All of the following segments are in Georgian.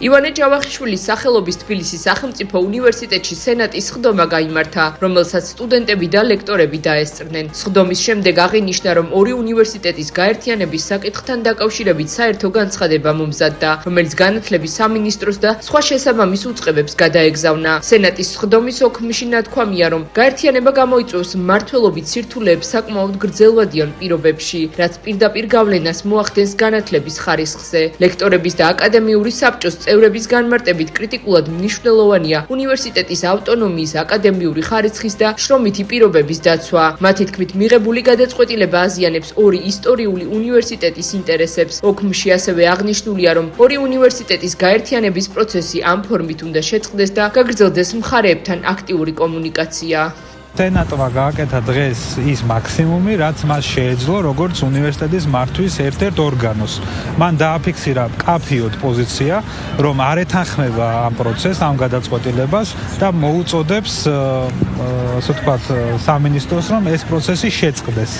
ივანე ჯავახიშვილის სახელობის თბილისის სახელმწიფო უნივერსიტეტში სენატის სხდომა გაიმართა, რომელსაც სტუდენტები და ლექტორები დაესწრნენ. სხდომის შემდეგ აღინიშნა, რომ ორი უნივერსიტეტის გაერთიანების საკითხთან დაკავშირებით საერთო განცხადება მომზადდა, რომელიც განათლების სამინისტროს და სხვა შესაბამის უწყებებს გადაეგზავნა. სენატის სხდომის ოქმში ნათქვამია, რომ გაერთიანება გამოიწვევს მმართველობით სირთულეებს საკმაოდ გრძელვადიან პირობებში, რაც პირდაპირ გავლენას მოახდენს განათლების ხარისხზე. ლექტორების და აკადემიური საბჭოს წევრების განმარტებით კრიტიკულად მნიშვნელოვანია უნივერსიტეტის ავტონომიის, აკადემიური ხარისხის და შრომითი პირობების დაცვა. მათი თქმით, მიღებული გადაწყვეტილება აზიანებს ორი ისტორიული უნივერსიტეტის ინტერესებს. ოქმში ასევე აღნიშნულია, რომ ორი უნივერსიტეტის გაერთიანების პროცესი ამ ფორმით უნდა შეწყდეს და გაგრძელდეს მხარეებთან აქტიური კომუნიკაცია. სენატმა გააკეთა დღეს ის მაქსიმუმი, რაც მას შეეძლო როგორც უნივერსიტეტის მართვის ერთ-ერთ ორგანოს. მან დააფიქსირა მკაფიოდ პოზიცია, რომ არ ეთანხმება ამ პროცესს, ამ გადაწყვეტილებას და მოუწოდებს, ასე ვთქვათ, სამინისტროს, რომ ეს პროცესი შეწყდეს.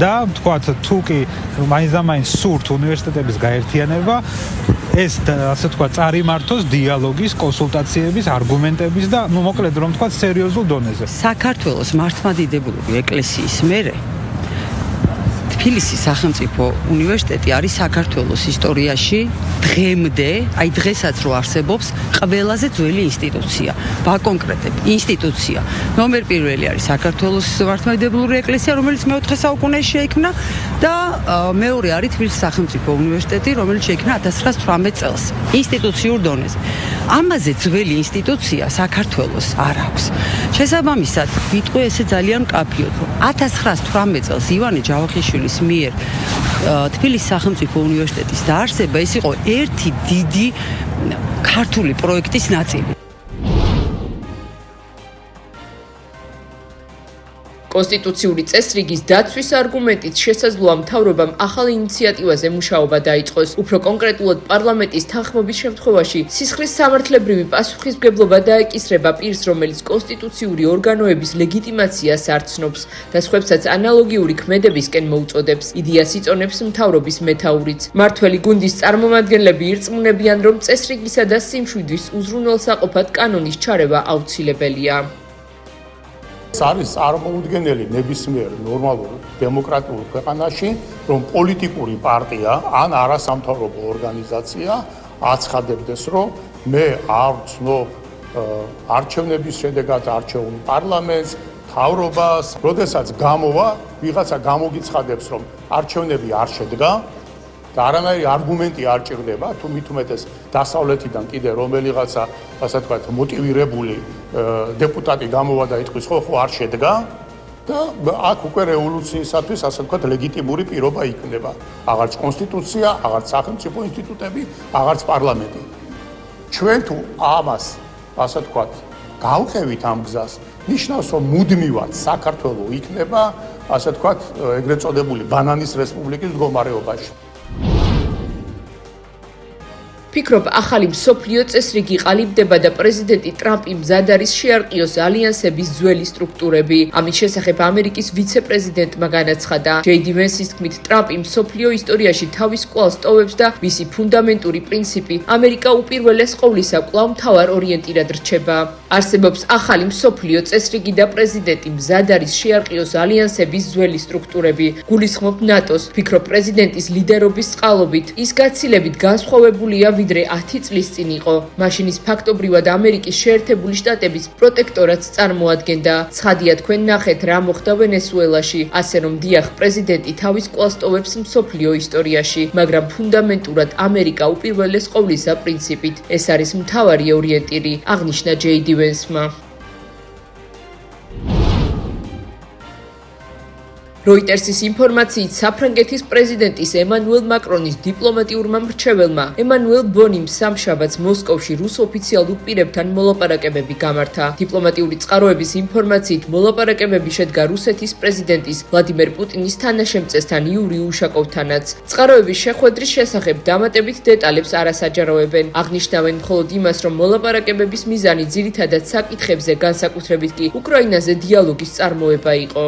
და ვთქვათ, თუ კი მაინც სურთ უნივერსიტეტების გაერთიანება, ეს ასე ვთქვათ, წარიმართოს დიალოგის, კონსულტაციების, არგუმენტების და მოკლედ რომ ვთქვათ, სერიოზულ დონეზე. საქართველოს მართლმადიდებლური ეკლესიის მერე თბილისის სახელმწიფო უნივერსიტეტი არის საქართველოს ისტორიაში დღემდე, აი დღესაც რო არსებობს, ყველაზე ძველი ინსტიტუცია. ვაკონკრეტებ, ინსტიტუცია. ნომერ პირველი არის საქართველოს მართლმადიდებლური ეკლესია, რომელიც მე-4 საუკუნეში შეიქმნა და მეორე არის თბილისის სახელმწიფო უნივერსიტეტი, რომელიც შეიქმნა 1918 წელს. ინსტიტუციურ დონეზე. ამაზე ძველი ინსტიტუცია საქართველოს არ აქვს. შესაბამისად, ვიტყვი ესე ძალიან მკაფიოდ, რომ 1918 წელს ივანე ჯავახიშვილის მიერ თბილისის სახელმწიფო უნივერსიტეტის დაარსება ეს იყო ერთი დიდი ქართული პროექტის ნაწილი. კონსტიტუციური წესრიგის დაცვის არგუმენტით შესაძლოა მთავრობამ ახალ ინიციატივაზე მუშაობა დაიწყოს. უფრო კონკრეტულად, პარლამენტის თანხმობის შემთხვევაში სისხლის სამართლებრივი პასუხისმგებლობა დაეკისრება პირს, რომელიც კონსტიტუციური ორგანოების ლეგიტიმაციას არ ცნობს და სხვებსაც ანალოგიური ქმედებისკენ მოუწოდებს. იდეას იწონებს მთავრობის მეთაურიც. მმართველი გუნდის წარმომადგენლები ირწმუნებიან, რომ წესრიგისა და სიმშვიდის უზრუნველსაყოფად კანონის ჩარევა აუცილებელია. არის წარმოუდგენელი ნებისმიერ ნორმალურ დემოკრატიულ ქვეყანაში, რომ პოლიტიკური პარტია ან არასამთავრობო ორგანიზაცია აცხადებდეს, რომ მე არ ვცნობ არჩევნების შედეგად არჩეულ პარლამენტს, მთავრობას, როდესაც გამოვა, ვიღაცა გამოგიცხადებს, რომ არჩევნები არ შედგა და არანაირი არგუმენტი არ ჭირდება, თუ მით უმეტეს დასავლეთიდან კიდე რომელიღაცა, ასე ვთქვათ, მოტივირებული დეპუტატი გამოვა და იტყვის, ხო არ შედგა და აქ უკვე რევოლუციისათვის, ასე ვთქვათ, ლეგიტიმური პირობა იქნება. აღარც კონსტიტუცია, აღარც სახელმწიფო ინსტიტუტები, აღარც პარლამენტი. ჩვენ თუ ამას, ასე ვთქვათ, გავყევით ამ გზას, ნიშნავს, რომ მუდმივად საქართველოს იქნება, ასე ვთქვათ, ეგრეთ წოდებული ბანანის რესპუბლიკის მდგომარეობაში. ფიქრობ, ახალი მსოფლიო წესრიგი ყალიბდება და პრეზიდენტი ტრამპი მზად არის შეარყიოს ალიანსების ძველი სტრუქტურები. ამის შესახებ ამერიკის ვიცე-პრეზიდენტმა განაცხადა. ჯეიდი ვენსის თქმით, ტრამპი მსოფლიო ისტორიაში თავის კვალს ტოვებს და მისი ფუნდამენტური პრინციპი ამერიკა უპირველეს ყოვლისა კვლავ მთავარ ორიენტირად რჩება. არსებობს ახალი მსოფლიო წესრიგი და პრეზიდენტი მზად არის შეარყიოს ალიანსების ძველი სტრუქტურები. გულისხმობ ნატოს, ფიქრობ პრეზიდენტის ლიდერობის წყალობით, ის გაცილებით განსხვავებულია ვიდრე 10 წლის წინ იყო. მაშინ ის ფაქტობრივად ამერიკის შეერთებული შტატების პროტექტორატს წარმოადგენდა. ცხადია, თქვენ ნახეთ, რა მოხდა ვენესუელაში, ასე რომ დიახ, პრეზიდენტი თავის კვალს ტოვებს მსოფლიო ისტორიაში, მაგრამ ფუნდამენტურად ამერიკა უპირველეს ყოვლისა პრინციპით. ეს არის მთავარი ორიენტირი, აღნიშნა ჯეიდი ვენსმა. როიტერსის ინფორმაციით, საფრანგეთის პრეზიდენტის ემანუელ მაკრონის დიპლომატიურმა მრჩეველმა ემანუელ ბონიმ სამშაბათს მოსკოვში რუს ოფიციალურ პირებთან მოლაპარაკებები გამართა. დიპლომატიური წყაროების ინფორმაციით, მოლაპარაკებები შედგა რუსეთის პრეზიდენტის ვლადიმერ პუტინის თანაშემწესთან იური უშაკოვთანაც. წყაროების შეხვედრის შესახებ დამატებით დეტალებს არ ასაჯაროებენ. აღნიშნავენ მხოლოდ იმას, რომ მოლაპარაკებების მიზანი ძირითადად საკითხებზე, განსაკუთრებით კი უკრაინაზე დიალოგის წარმოება იყო.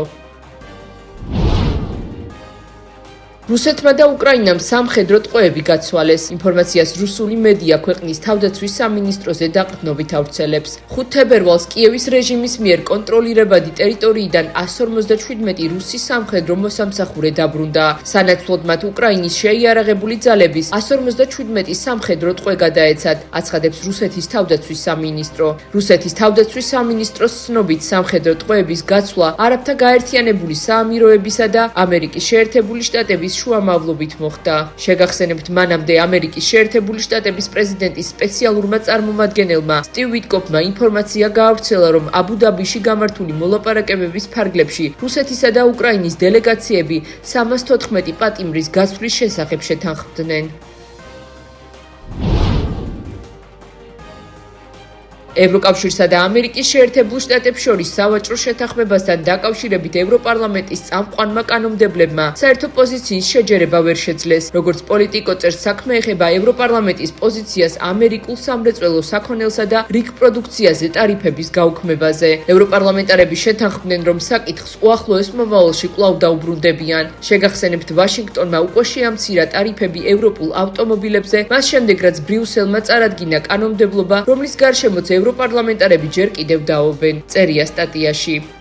რუსეთმა და უკრაინამ სამხედრო ტყვეები გაცვალეს. ინფორმაციას რუსული მედია ქვეყნის თავდაცვის სამინისტროზე დაყრდნობით ავრცელებს. 5 თებერვალს კიევის რეჟიმის მიერ კონტროლირებადი ტერიტორიიდან 157 რუსი სამხედრო მოსამსახურე დაბრუნდა. სანაცვლოდ მათ უკრაინის შეიარაღებული ძალების 157 სამხედრო ტყვე გადაეცათ, აცხადებს რუსეთის თავდაცვის სამინისტრო. რუსეთის თავდაცვის სამინისტროს ცნობით სამხედრო ტყვეების გაცვლა არაბთა გაერთიანებული საამიროებისა და ამერიკის შეერთებული შტატების შუამავლობით მოხდა. შეგახსენებთ, მანამდე ამერიკის შეერთებული შტატების პრეზიდენტის სპეციალურმა წარმომადგენელმა სტივ ვიტკოფმა ინფორმაცია გაავრცელა, რომ აბუ-დაბიში გამართული მოლაპარაკებების ფარგლებში რუსეთისა და უკრაინის დელეგაციები 314 პატიმრის გაცვლის შესახებ შეთანხმდნენ. ევროკავშირსა და ამერიკის შეერთებულ შტატებს შორის სავაჭრო შეთანხმებასთან დაკავშირებით ევროპარლამენტის წამყვანმა კანონმდებლებმა საერთო პოზიციის შეჯერება ვერ შეძლეს. როგორც პოლიტიკო წერს, საქმე ეხება ევროპარლამენტის პოზიციას ამერიკულ სამრეწველო საქონელსა და რიგ პროდუქციაზე ტარიფების გაუქმებაზე. ევროპარლამენტარები შეთანხმდნენ, რომ საკითხს უახლოეს მომავალში კვლავ დაუბრუნდებიან. შეგახსენებთ, ვაშინგტონმა უკვე შეამცირა ტარიფები ევროპულ ავტომობილებზე, მას შემდეგ რაც ბრიუსელმა წარადგინა კანონმდებლობა, რომლის გარშემოც ევროპარლამენტარები ჯერ კიდევ დაობენ. წერია სტატიაში.